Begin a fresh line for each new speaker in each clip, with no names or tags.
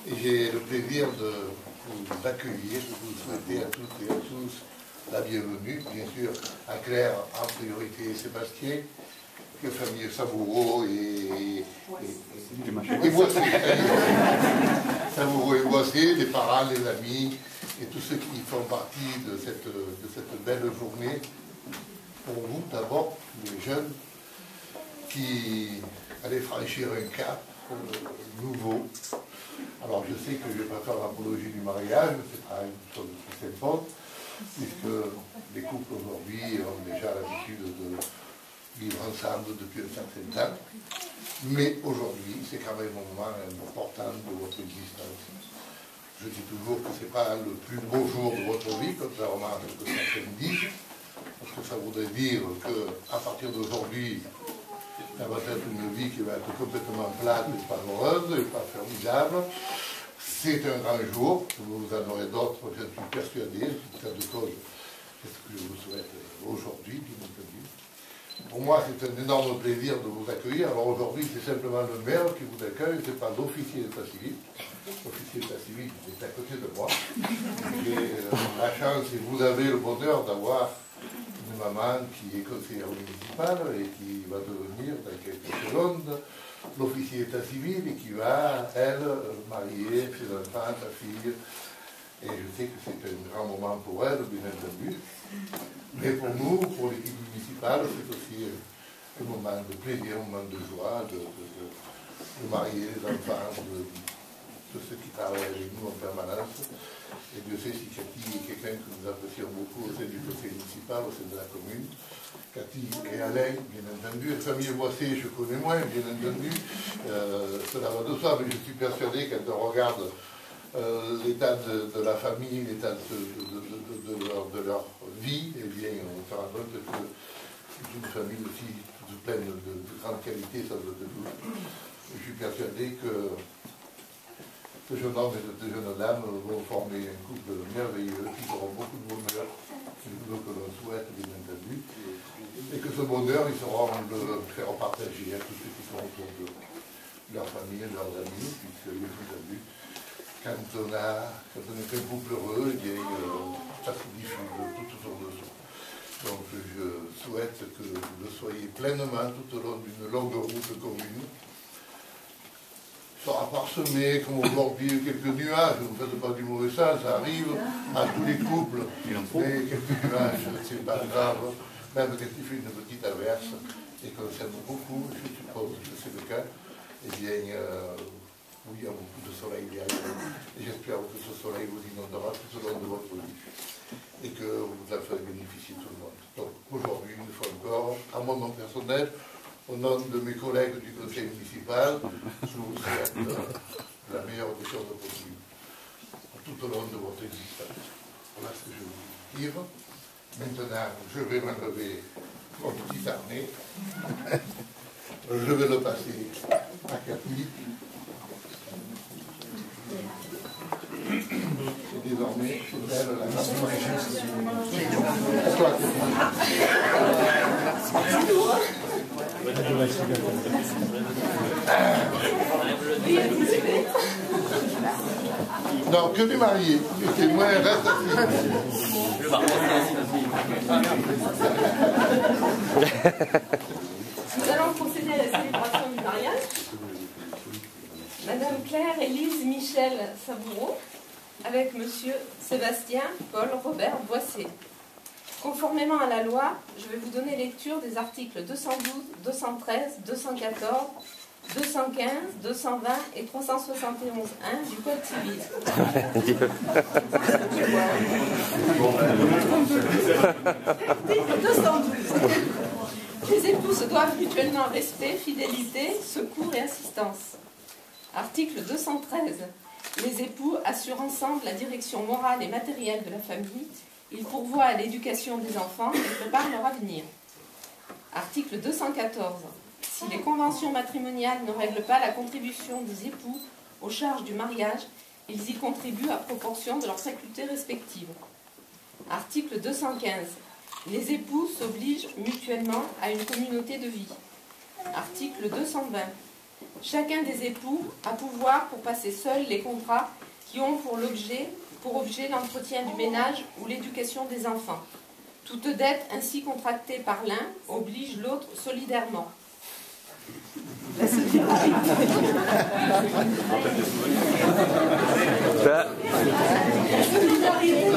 Et j'ai le plaisir de vous accueillir, de vous souhaiter à toutes et à tous la bienvenue, bien sûr, à Claire en priorité et Sébastien, que famille Savoureau et Boissé. Savoureau et Boissé, les parents, les amis et tous ceux qui font partie de cette belle journée. Pour vous, d'abord, les jeunes qui allaient franchir un cap nouveau. Alors je sais que je ne vais pas faire l'apologie du mariage, c'est pas une chose qui s'impose, puisque les couples aujourd'hui ont déjà l'habitude de vivre ensemble depuis un certain temps. Mais aujourd'hui, c'est quand même un moment important de votre existence. Je dis toujours que ce n'est pas le plus beau jour de votre vie, contrairement à ce que certains disent, parce que ça voudrait dire qu'à partir d'aujourd'hui, ça va être une vie qui va être complètement plate et pas heureuse et pas formidable. C'est un grand jour, vous en aurez d'autres, je suis persuadé, c'est de cause, c'est ce que je vous souhaite aujourd'hui, bien entendu. Pour moi, c'est un énorme plaisir de vous accueillir. Alors aujourd'hui, c'est simplement le maire qui vous accueille, ce n'est pas l'officier d'état civil. L'officier d'état civil est à côté de moi. J'ai la chance et vous avez le bonheur d'avoir une maman qui est conseillère municipale et qui va devenir dans quelques secondes l'officier d'état civil et qui va, elle, marier ses enfants, sa fille. Et je sais que c'est un grand moment pour elle, bien entendu. Mais pour nous, pour l'équipe municipale, c'est aussi un moment de plaisir, un moment de joie, de marier les enfants, de ceux qui travaillent avec nous en permanence. Et Dieu sait si Cathy est quelqu'un que nous apprécions beaucoup au sein du conseil municipal, au sein de la commune. Cathy et Alain, bien entendu. La famille Boissé, je connais moins, bien entendu. Cela va de soi, mais je suis persuadé quand on regarde l'état de la famille, l'état de leur vie, eh bien, on se rend compte que c'est une famille aussi toute pleine de grandes qualités, sans doute. Je suis persuadé que ce jeune homme et cette jeune dame vont former un couple merveilleux qui auront beaucoup de bonheur, c'est ce que l'on souhaite, bien entendu, et que ce bonheur, ils sauront le faire partager à tous ceux qui sont autour de leur famille, de leurs amis, puisque, bien entendu, quand on est un couple heureux, eh bien, ça se diffuse tout autour de soi. Donc je souhaite que vous le soyez pleinement tout au long d'une longue route commune. Il sera parsemé, comme aujourd'hui, quelques nuages. Ne faites pas du mauvais sens, ça arrive à tous les couples. Mais quelques nuages, c'est pas grave. Même quand il fait une petite averse et qu'on s'aime beaucoup, je suppose que c'est le cas, eh bien, oui, il y a beaucoup de soleil derrière. Et j'espère que ce soleil vous inondera tout au long de votre vie. Et que vous en ferez bénéficier tout le monde. Donc aujourd'hui, une fois encore, à mon nom personnel, au nom de mes collègues du conseil municipal, je vous souhaite la meilleure des choses possibles tout au long de votre existence. Voilà ce que je veux dire. Maintenant, je vais m'enlever mon petit harnais. Je vais le passer à Cathy. Et désormais, c'est elle la non, que du marié. C'est moi, reste assis.
Nous allons procéder à la célébration du mariage. Madame Claire Élise Michel Savoureau avec Monsieur Sébastien Paul Robert Boissé. Conformément à la loi, je vais vous donner lecture des articles 212, 213, 214, 215, 220 et 371.1 du Code civil. Article 212. Les époux se doivent mutuellement respect, fidélité, secours et assistance. Article 213. Les époux assurent ensemble la direction morale et matérielle de la famille. Ils pourvoient à l'éducation des enfants et préparent leur avenir. Article 214. Si les conventions matrimoniales ne règlent pas la contribution des époux aux charges du mariage, ils y contribuent à proportion de leurs facultés respectives. Article 215. Les époux s'obligent mutuellement à une communauté de vie. Article 220. Chacun des époux a pouvoir pour passer seul les contrats qui ont pour objet l'entretien du ménage ou l'éducation des enfants. Toute dette ainsi contractée par l'un oblige l'autre solidairement. La solidarité.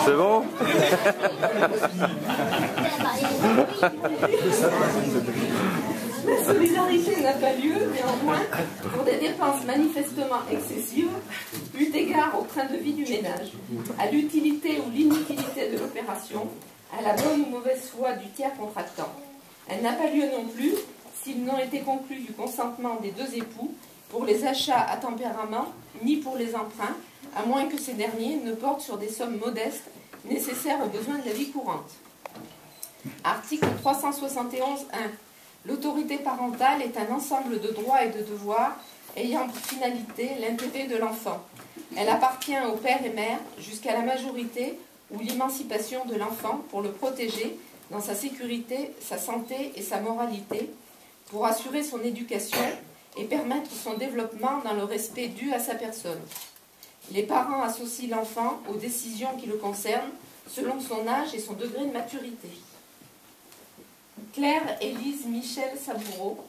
C'est bon?
La solidarité n'a pas lieu, néanmoins, pour des dépenses manifestement excessives, eu égard au train de vie du ménage, à l'utilité ou l'inutilité de l'opération, à la bonne ou mauvaise foi du tiers contractant. Elle n'a pas lieu non plus s'ils n'ont été conclus du consentement des deux époux pour les achats à tempérament, ni pour les emprunts, à moins que ces derniers ne portent sur des sommes modestes nécessaires aux besoins de la vie courante. Article 371.1. L'autorité parentale est un ensemble de droits et de devoirs ayant pour finalité l'intérêt de l'enfant. Elle appartient au père et mère jusqu'à la majorité ou l'émancipation de l'enfant pour le protéger dans sa sécurité, sa santé et sa moralité, pour assurer son éducation et permettre son développement dans le respect dû à sa personne. Les parents associent l'enfant aux décisions qui le concernent selon son âge et son degré de maturité. Claire Élise Michel Saboureau.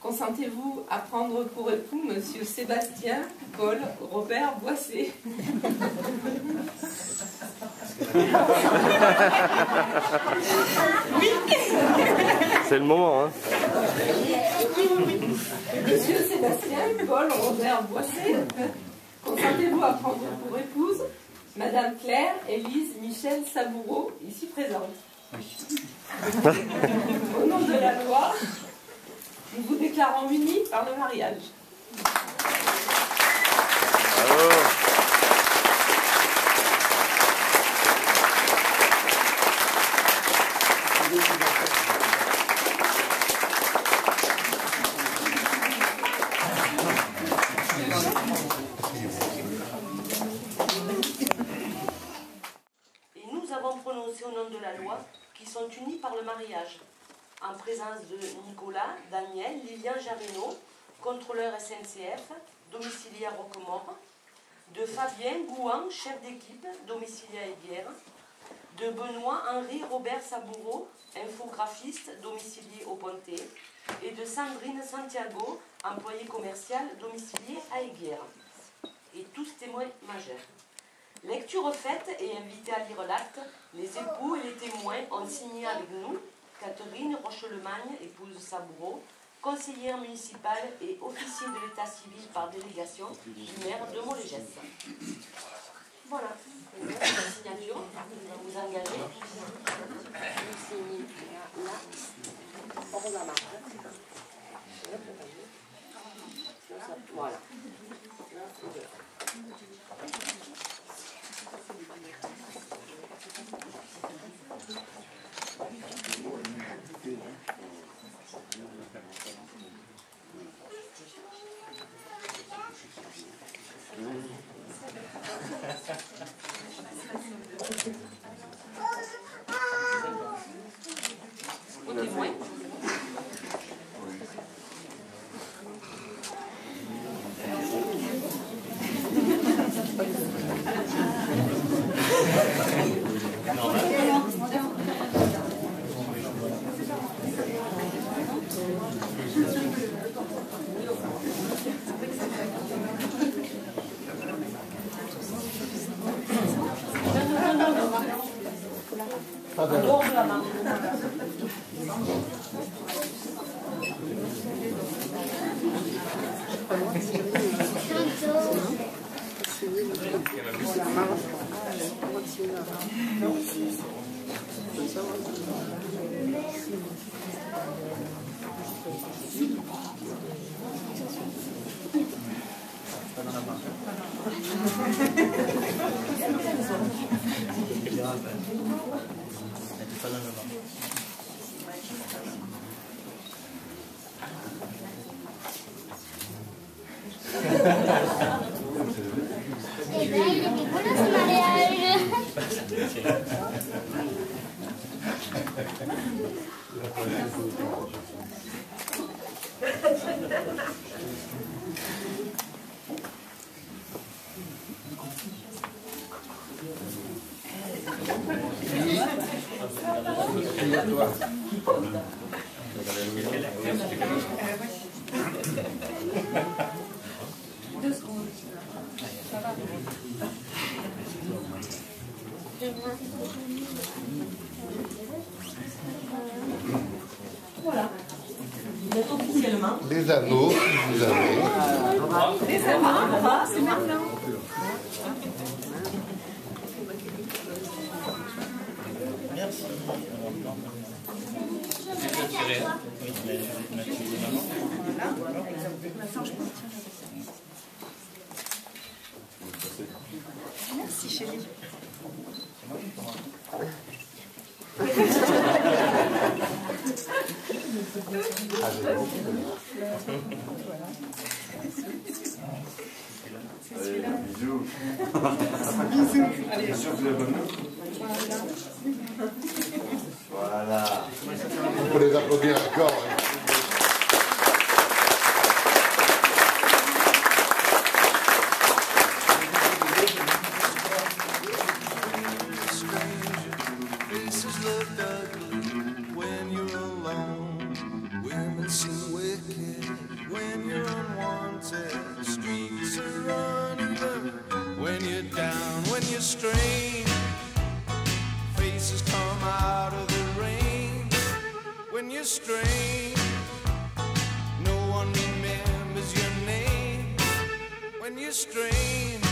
Consentez-vous à prendre pour époux Monsieur Sébastien Paul Robert Boissé? Oui.
C'est le moment, hein.
Monsieur Sébastien Paul Robert Boissé. Consentez-vous à prendre pour épouse Madame Claire Élise Michel Saboureau, ici présente? Au nom de la loi, nous vous déclarons unis par le mariage.
Bravo.
Et nous avons prononcé au nom de la loi qui sont unis par le mariage, en présence de Nicolas, Daniel, Lilian Jarino, contrôleur SNCF, domicilié à Roquemort, de Fabien Gouan, chef d'équipe, domicilié à Aiguière, de Benoît Henri Robert Saboureau, infographiste, domicilié au Pontet, et de Sandrine Santiago, employé commercial, domicilié à Aiguière, et tous témoins majeurs. Lecture faite et invité à lire l'acte, les époux et les témoins ont signé avec nous Catherine Rochelemagne, épouse Saboureau, conseillère municipale et officier de l'état civil par délégation du maire de Molégès. Voilà, la signature, vous vous engagez. Vous signez là, hors la marque. Voilà. Au témoin.
mariage.
Voilà. Vous êtes officiellement.
Les anneaux, vous avez.
Les amants, c'est maintenant.
Merci.
Merci chérie.
Bisous.
Allez.
Bien sûr que vous avez bonne note. Voilà.
On peut les applaudir encore. Hein.
Streets are uneven when you're down, when you're strained. Faces come out of the rain when you're strained. No one remembers your name when you're strained.